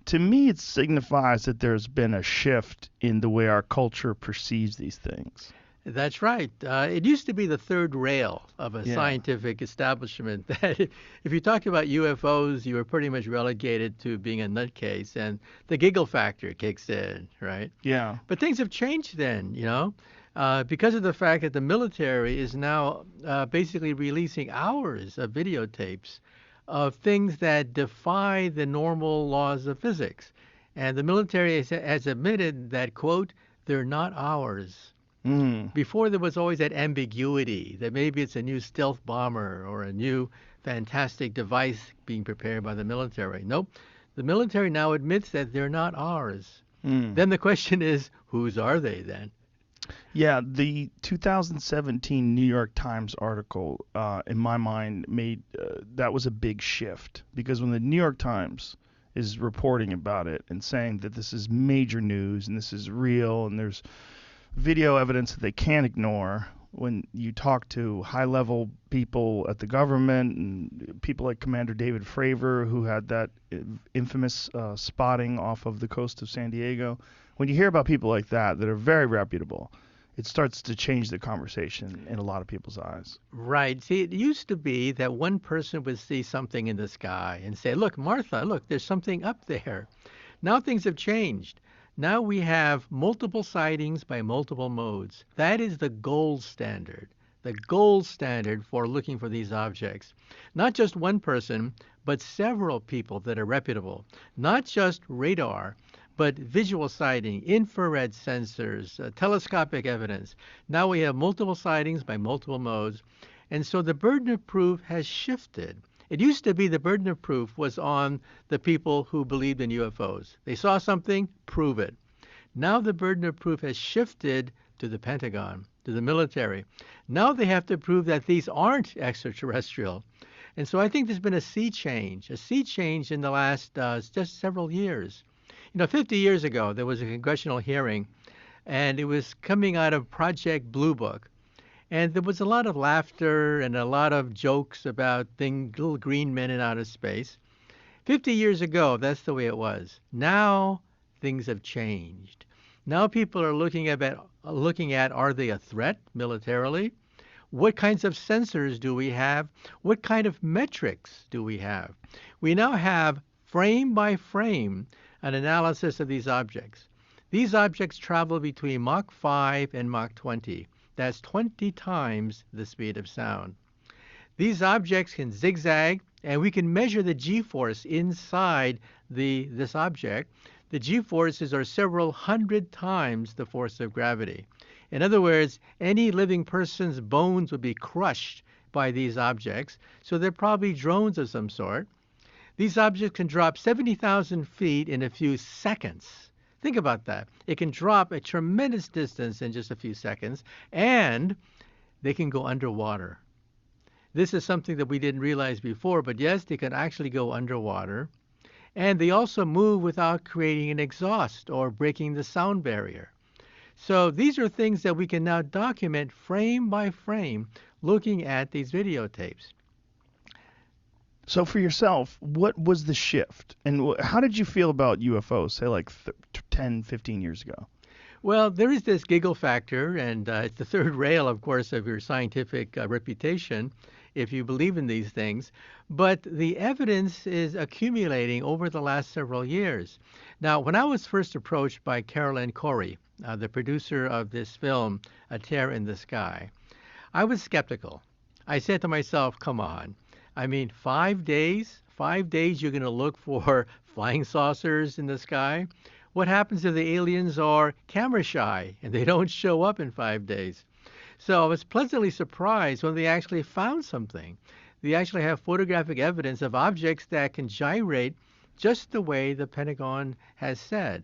to me, it signifies that there's been a shift in the way our culture perceives these things. That's right. It used to be the third rail of a Yeah. scientific establishment that if you talked about UFOs, you were pretty much relegated to being a nutcase, and the giggle factor kicks in, right? Yeah. But things have changed then, because of the fact that the military is now basically releasing hours of videotapes of things that defy the normal laws of physics. And the military has admitted that, quote, they're not ours. Mm. Before there was always that ambiguity that maybe it's a new stealth bomber or a new fantastic device being prepared by the military. Nope. The military now admits that they're not ours. Mm. Then the question is, whose are they then? Yeah, the 2017 New York Times article, in my mind, made that was a big shift, because when the New York Times is reporting about it and saying that this is major news and this is real and there's video evidence that they can't ignore, when you talk to high-level people at the government and people like Commander David Fravor, who had that infamous spotting off of the coast of San Diego, when you hear about people like that are very reputable, it starts to change the conversation in a lot of people's eyes. Right. See, it used to be that one person would see something in the sky and say, look, Martha, look, there's something up there. Now things have changed. Now we have multiple sightings by multiple modes. That is the gold standard for looking for these objects. Not just one person, but several people that are reputable. Not just radar, but visual sighting, infrared sensors, telescopic evidence. Now we have multiple sightings by multiple modes. And so the burden of proof has shifted. It used to be the burden of proof was on the people who believed in UFOs. They saw something, prove it. Now the burden of proof has shifted to the Pentagon, to the military. Now they have to prove that these aren't extraterrestrial. And so I think there's been a sea change in the last just several years. 50 years ago, there was a congressional hearing, and it was coming out of Project Blue Book. And there was a lot of laughter and a lot of jokes about little green men in outer space. 50 years ago, that's the way it was. Now, things have changed. Now people are looking at are they a threat militarily? What kinds of sensors do we have? What kind of metrics do we have? We now have, frame by frame, an analysis of these objects. These objects travel between Mach 5 and Mach 20. That's 20 times the speed of sound. These objects can zigzag, and we can measure the g-force inside this object. The g-forces are several hundred times the force of gravity. In other words, any living person's bones would be crushed by these objects, so they're probably drones of some sort. These objects can drop 70,000 feet in a few seconds. Think about that. It can drop a tremendous distance in just a few seconds, and they can go underwater. This is something that we didn't realize before, but yes, they can actually go underwater. And they also move without creating an exhaust or breaking the sound barrier. So these are things that we can now document frame by frame looking at these videotapes. So for yourself, what was the shift? And how did you feel about UFOs, say like 10, 15 years ago? Well, there is this giggle factor, and it's the third rail, of course, of your scientific reputation if you believe in these things. But the evidence is accumulating over the last several years. Now, when I was first approached by Carolyn Corey, the producer of this film, A Tear in the Sky, I was skeptical. I said to myself, come on. I mean, 5 days? 5 days you're going to look for flying saucers in the sky? What happens if the aliens are camera shy and they don't show up in 5 days? So I was pleasantly surprised when they actually found something. They actually have photographic evidence of objects that can gyrate just the way the Pentagon has said.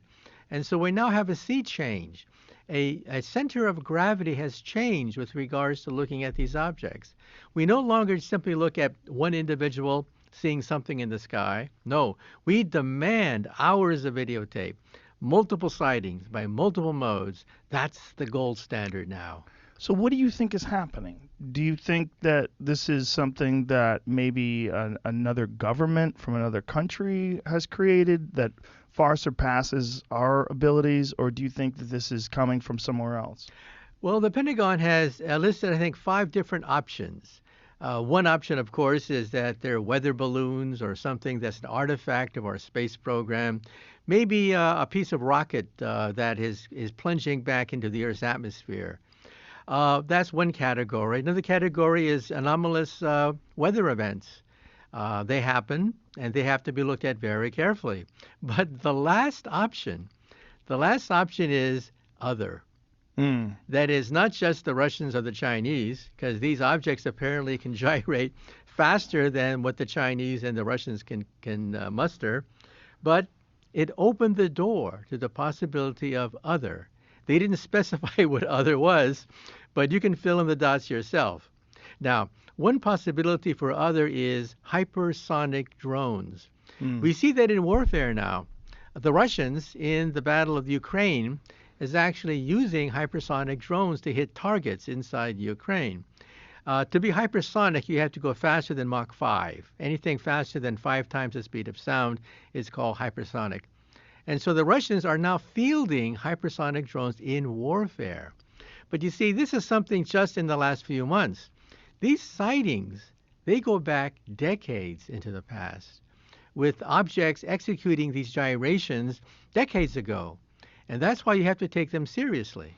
And so we now have a sea change. A center of gravity has changed with regards to looking at these objects. We no longer simply look at one individual seeing something in the sky. No, we demand hours of videotape, multiple sightings by multiple modes. That's the gold standard now. So what do you think is happening? Do you think that this is something that maybe another government from another country has created that far surpasses our abilities, or do you think that this is coming from somewhere else? Well, the Pentagon has listed, I think, 5 different options. One option, of course, is that they're weather balloons or something that's an artifact of our space program. Maybe a piece of rocket that is plunging back into the Earth's atmosphere. That's one category. Another category is anomalous weather events. They happen, and they have to be looked at very carefully. But the last option is other. Mm. That is not just the Russians or the Chinese, because these objects apparently can gyrate faster than what the Chinese and the Russians can muster, but it opened the door to the possibility of other. They didn't specify what other was, but you can fill in the dots yourself. Now, one possibility for other is hypersonic drones. Mm. We see that in warfare now. The Russians in the Battle of Ukraine is actually using hypersonic drones to hit targets inside Ukraine. To be hypersonic, you have to go faster than Mach 5. Anything faster than 5 times the speed of sound is called hypersonic. And so the Russians are now fielding hypersonic drones in warfare. But you see, this is something just in the last few months. These sightings, they go back decades into the past, with objects executing these gyrations decades ago. And that's why you have to take them seriously.